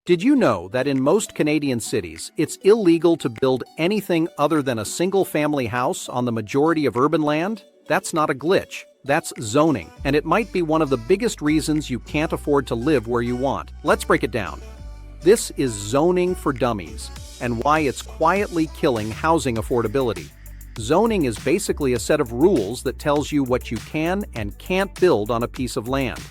Did you know that in most Canadian cities, it's illegal to build anything other than a single-family house on the majority of urban land? That's not a glitch. That's zoning, and it might be one of the biggest reasons you can't afford to live where you want. Let's break it down. This is zoning for dummies, and why it's quietly killing housing affordability. Zoning is basically a set of rules that tells you what you can and can't build on a piece of land.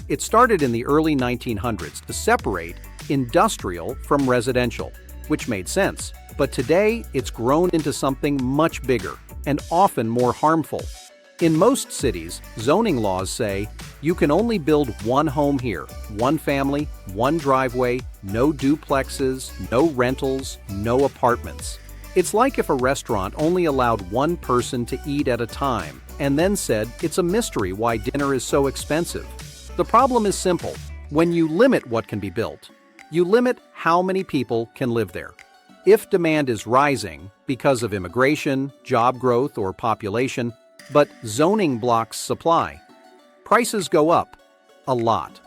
It started in the early 1900s to separate industrial from residential, which made sense. But today, it's grown into something much bigger and often more harmful. In most cities, zoning laws say you can only build one home here, one family, one driveway, no duplexes, no rentals, no apartments. It's like if a restaurant only allowed one person to eat at a time and then said it's a mystery why dinner is so expensive. The problem is simple. When you limit what can be built, you limit how many people can live there. If demand is rising because of immigration, job growth, or population, but zoning blocks supply, prices go up a lot.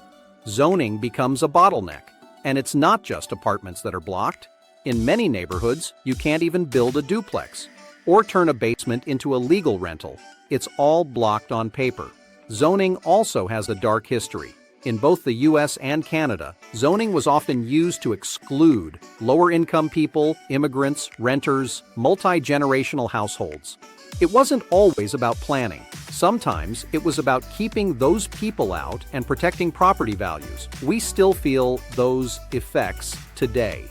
Zoning becomes a bottleneck, and it's not just apartments that are blocked. In many neighborhoods, you can't even build a duplex or turn a basement into a legal rental. It's all blocked on paper. Zoning also has a dark history. In both the US and Canada, zoning was often used to exclude lower-income people, immigrants, renters, multi-generational households. It wasn't always about planning. Sometimes it was about keeping those people out and protecting property values. We still feel those effects today.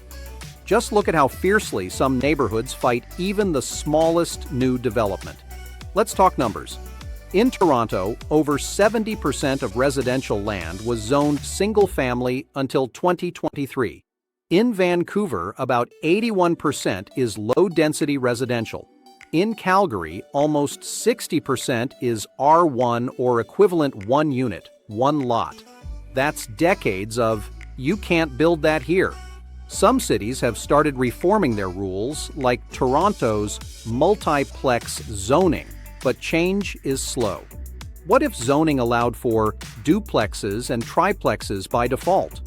Just look at how fiercely some neighborhoods fight even the smallest new development. Let's talk numbers. In Toronto, over 70% of residential land was zoned single-family until 2023. In Vancouver, about 81% is low-density residential. In Calgary, almost 60% is R1 or equivalent one unit, one lot. That's decades of, you can't build that here. Some cities have started reforming their rules, like Toronto's multiplex zoning, but change is slow. What if zoning allowed for duplexes and triplexes by default?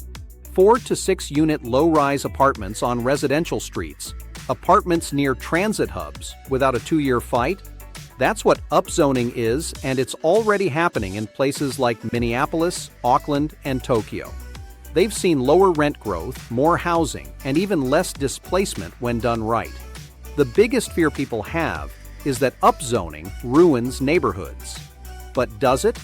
4 to 6 unit low-rise apartments on residential streets, apartments near transit hubs without a 2-year fight? That's what upzoning is, and it's already happening in places like Minneapolis, Auckland, and Tokyo. They've seen lower rent growth, more housing, and even less displacement when done right. The biggest fear people have is that upzoning ruins neighborhoods. But does it?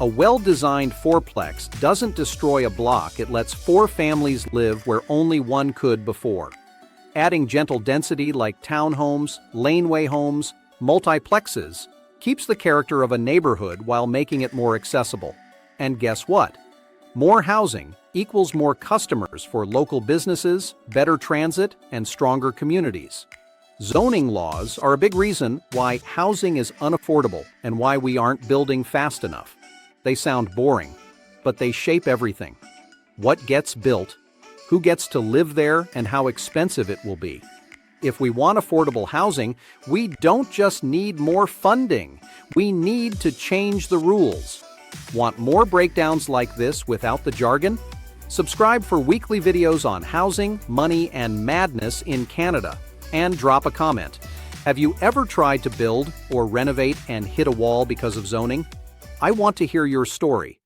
A well-designed fourplex doesn't destroy a block, it lets 4 families live where only one could before. Adding gentle density like townhomes, laneway homes, multiplexes keeps the character of a neighborhood while making it more accessible. And guess what? More housing equals more customers for local businesses, better transit, and stronger communities. Zoning laws are a big reason why housing is unaffordable and why we aren't building fast enough. They sound boring, but they shape everything. What gets built, who gets to live there, and how expensive it will be. If we want affordable housing, we don't just need more funding. We need to change the rules. Want more breakdowns like this without the jargon? Subscribe for weekly videos on housing, money, and madness in Canada. And drop a comment. Have you ever tried to build or renovate and hit a wall because of zoning? I want to hear your story.